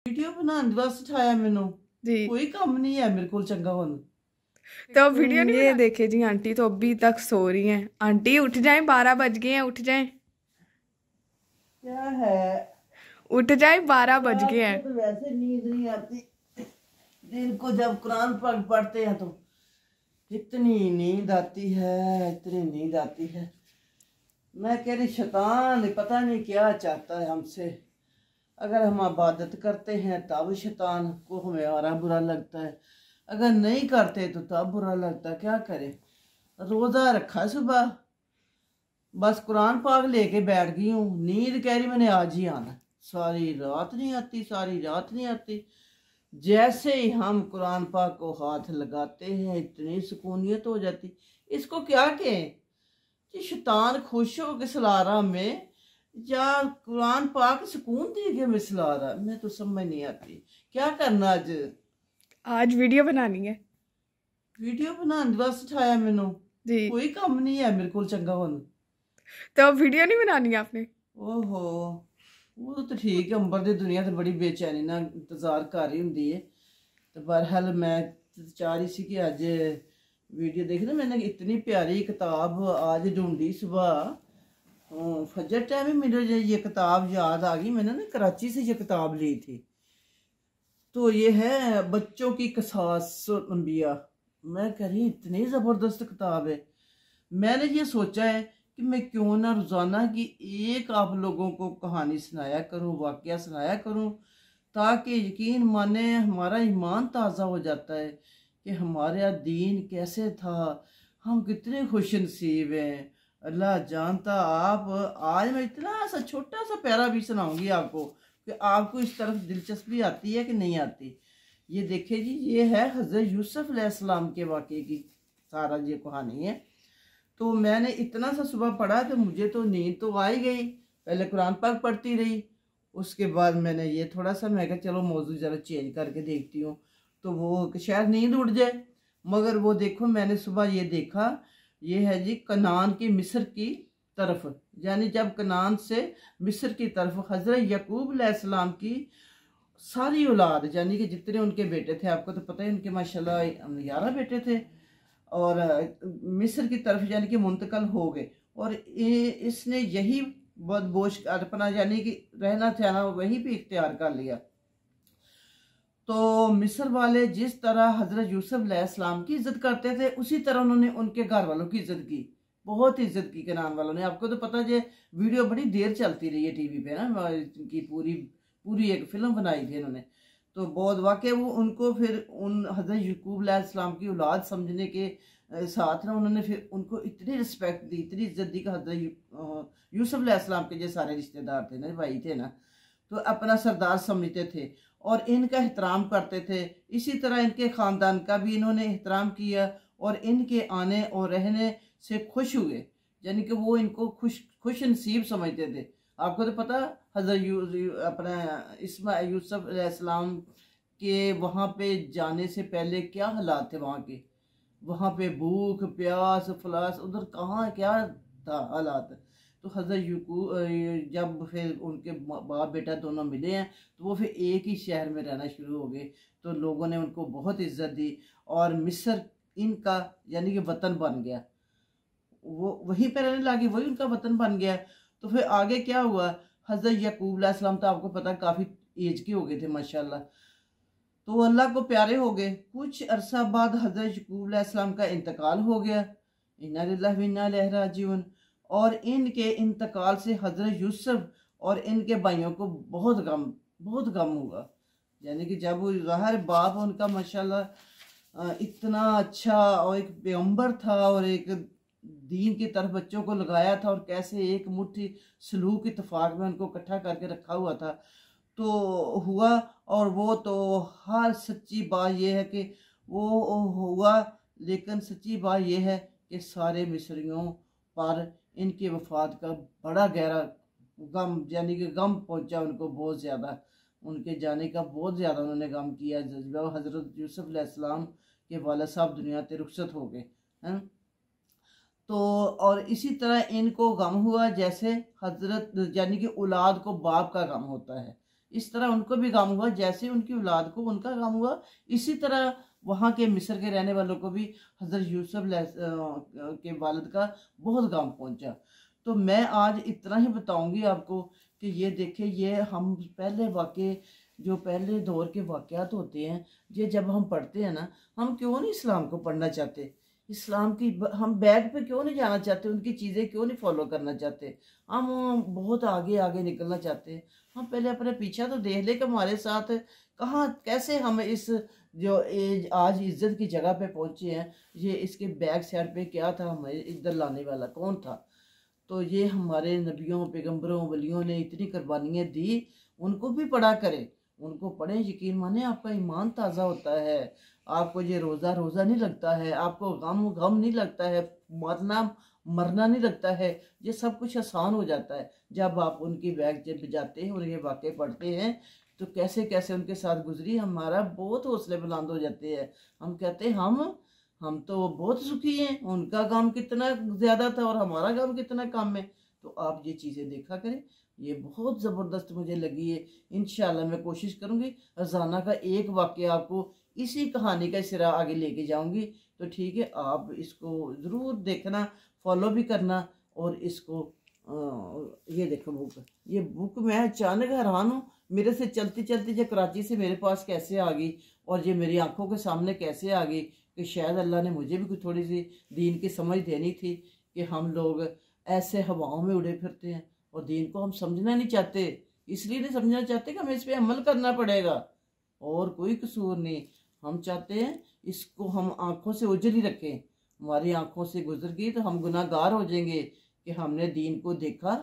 Video बनाने वास्ते उठाया मैनू जी। कोई काम नहीं है मेरे को चंगा हुन। तो अब वीडियो नहीं ये देखे जी, आंटी तो अभी तक सो रही हैं। आंटी उठ जाएं, 12 बज गए हैं, उठ जाएं। क्या है, उठ जाएं, 12 बज रात गए को हैं। तो वैसे नींद नहीं आती, दिन को जब कुरान पाक पढ़ते हैं तो इतनी नींद आती है, इतनी नींद आती है। मैं कह रही शैतान पता नहीं क्या चाहता है हमसे। अगर हम इबादत करते हैं तब शैतान को हमारा बुरा लगता है, अगर नहीं करते तो तब बुरा लगता है। क्या करें, रोज़ा रखा सुबह, बस कुरान पाक लेके बैठ गई हूँ। नींद कह रही मैंने आज ही आना, सारी रात नहीं आती, सारी रात नहीं आती। जैसे ही हम कुरान पाक को हाथ लगाते हैं इतनी सुकूनियत हो जाती। इसको क्या कहें कि शैतान खुश हो के सला रहा हमें, या कुरान पाक सुकून दे के हमें सला रहा, मैं तो समझ नहीं आती। क्या करना आज? आज वीडियो बनानी है। वीडियो बनाने वास्ते उठाया मैनू जी। कोई काम नहीं है मेरे को चंगा हुन। तो अब वीडियो नहीं बनानी है आपने? ओहो, वो तो ठीक है, अंबर दी दुनिया तो बड़ी बेचैनी ना इंतजार कर रही हुंदी है। तो बहरहाल मैं चाह रही सी कि अज वीडियो देख ना, मैंने इतनी प्यारी किताब आज ढूंढी सुबह फजर टाइम ही मुझे ये किताब याद आ गई। मैंने ना कराची से ये किताब ली थी। तो ये है बच्चों की कसास अंबिया। मैं कह रही इतनी ज़बरदस्त किताब है। मैंने ये सोचा है कि मैं क्यों ना रोज़ाना की एक आप लोगों को कहानी सुनाया करूं, वाक़या सुनाया करूं, ताकि यकीन माने हमारा ईमान ताज़ा हो जाता है कि हमारा दीन कैसे था, हम कितने खुश नसीब हैं। अल्लाह जानता। आप आज मैं इतना सा छोटा सा प्यारा भी सुनाऊंगी आपको कि आपको इस तरफ दिलचस्पी आती है कि नहीं आती। ये देखिए जी, ये है हज़रत यूसुफ अलैहिस्सलाम के वाक़े की सारा ये कहानी है। तो मैंने इतना सा सुबह पढ़ा तो मुझे तो नींद तो आ ही गई। पहले कुरान पाक पढ़ती रही, उसके बाद मैंने ये थोड़ा सा मैं कहा चलो मौजू ज़रा चेंज करके देखती हूँ, तो वो कि शायद नींद उड़ जाए। मगर वो देखो मैंने सुबह ये देखा, ये है जी कनान की मिस्र की तरफ, यानी जब कनान से मिस्र की तरफ हज़रत यकूब अलैहिस्सलाम की सारी औलाद, यानी कि जितने उनके बेटे थे, आपको तो पता है उनके माशाल्लाह 11 बेटे थे, और मिस्र की तरफ यानी कि मुंतकल हो गए। और इसने यही बदबोश अपना यानी कि रहना सहना वहीं पे इख्तियार कर लिया। तो मिस्र वाले जिस तरह हज़रत यूसुफ अलैहिस्सलाम की इज्जत करते थे, उसी तरह उन्होंने उनके घर वालों की इज्जत की, बहुत इज्जत की कनान वालों ने। आपको तो पता है वीडियो बड़ी देर चलती रही है टीवी पे ना, इनकी पूरी पूरी एक फिल्म बनाई थी इन्होंने। तो बहुत वाकई वो उनको फिर उन हज़रत यकूब अलैहिस्सलाम की औलाद समझने के साथ ना उन्होंने फिर उनको इतनी रिस्पेक्ट दी, इतनी इज्जत दी कि हज़रत यूसुफ अलैहिस्सलाम के जो सारे रिश्तेदार थे ना, भाई थे ना, तो अपना सरदार समझते थे और इनका एहतराम करते थे। इसी तरह इनके ख़ानदान का भी इन्होंने एहतराम किया और इनके आने और रहने से खुश हुए, यानी कि वो इनको खुश नसीब समझते थे। आपको तो पता हज़रत अपना यूसुफ अलैहिस्सलाम के वहाँ पे जाने से पहले क्या हालात थे वहाँ के, वहाँ पे भूख प्यास फलास, उधर कहाँ क्या था हालात। तो हज़रत यकूब जब फिर उनके बाप बेटा दोनों मिले हैं तो वो फिर एक ही शहर में रहना शुरू हो गए। तो लोगों ने उनको बहुत इज्जत दी और मिस्र इनका यानी कि वतन बन गया, वो वहीं पर रहने लगे, वही उनका वतन बन गया। तो फिर आगे क्या हुआ, हज़रत यकूब अलैहिस्सलाम तो आपको पता काफ़ी एज के हो गए थे माशाल्लाह, तो वो अल्लाह को प्यारे हो गए। कुछ अरसा बाद हज़रत यकूब अलैहिस्सलाम का इंतकाल हो गया, इन्ना लिल्लाहि व इन्ना इलैहि राजिऊन। और इनके इंतकाल से हज़रत यूसुफ और इनके भाइयों को बहुत गम हुआ। यानी कि जब वो ज़ाहिर बाप उनका माशाल्लाह इतना अच्छा और एक पैगंबर था और एक दीन की तरफ बच्चों को लगाया था, और कैसे एक मुट्ठी सलूक इत्तेफाक में उनको इकट्ठा करके रखा हुआ था, तो हुआ। और वो तो हर सच्ची बात यह है कि वो हुआ, लेकिन सच्ची बात यह है कि सारे मिस्रियों पर इनकी वफ़ात का बड़ा गहरा गम, यानी कि गम पहुंचा उनको बहुत ज़्यादा, उनके जाने का बहुत ज़्यादा उन्होंने गम किया जब हज़रत यूसुफ अलैहिस्सलाम के वालिद साहब दुनिया से रुखसत हो गए हैं। तो और इसी तरह इनको गम हुआ जैसे हजरत यानी कि औलाद को बाप का गम होता है, इस तरह उनको भी गम हुआ, जैसे उनकी औलाद को उनका गम हुआ, इसी तरह वहाँ के मिस्र के रहने वालों को भी हज़रत यूसुफ के वालिद का बहुत गम पहुँचा। तो मैं आज इतना ही बताऊंगी आपको कि ये देखें, ये हम पहले वाक़े, जो पहले दौर के वाक़यात होते हैं, ये जब हम पढ़ते हैं ना, हम क्यों नहीं इस्लाम को पढ़ना चाहते, इस्लाम की हम बैग पे क्यों नहीं जाना चाहते, उनकी चीज़ें क्यों नहीं फॉलो करना चाहते, हम बहुत आगे आगे निकलना चाहते हैं। हम पहले अपने पीछा तो देख ले कि हमारे साथ कहाँ कैसे हम इस जो एज आज इज्जत की जगह पे पहुँचे हैं, ये इसके बैक साइड पे क्या था, हमें इधर लाने वाला कौन था। तो ये हमारे नबियों, पैगंबरों, वलियों ने इतनी कुर्बानियाँ दी, उनको भी पढ़ा करें, उनको पढ़ें, यकीन माने आपका ईमान ताज़ा होता है, आपको ये रोज़ा नहीं लगता है, आपको गम नहीं लगता है, मरना नहीं लगता है, ये सब कुछ आसान हो जाता है जब आप उनकी बैग जब जाते हैं और ये वाक़े पढ़ते हैं। तो कैसे कैसे उनके साथ गुजरी, हमारा बहुत हौसले बुलंद हो जाते हैं। हम कहते हैं हम तो बहुत सुखी हैं, उनका गम कितना ज़्यादा था और हमारा गम कितना कम है। तो आप ये चीज़ें देखा करें, ये बहुत ज़बरदस्त मुझे लगी है। इंशाल्लाह मैं कोशिश करूँगी रज़ाना का एक वाक़या आपको इसी कहानी का सिरा आगे लेके जाऊँगी। तो ठीक है, आप इसको ज़रूर देखना, फॉलो भी करना। और इसको ये देखो बुक, ये बुक मैं अचानक हैरान हूँ, मेरे से चलती चलती जो कराची से मेरे पास कैसे आ गई और ये मेरी आंखों के सामने कैसे आ गई, कि शायद अल्लाह ने मुझे भी कुछ थोड़ी सी दीन की समझ देनी थी कि हम लोग ऐसे हवाओं में उड़े फिरते हैं और दीन को हम समझना नहीं चाहते। इसलिए नहीं समझना चाहते कि हमें इस पर अमल करना पड़ेगा, और कोई कसूर नहीं। हम चाहते हैं इसको हम आंखों से ओझल ही रखें, हमारी आंखों से गुजर गई तो हम गुनाहगार हो जाएंगे कि हमने दीन को देखा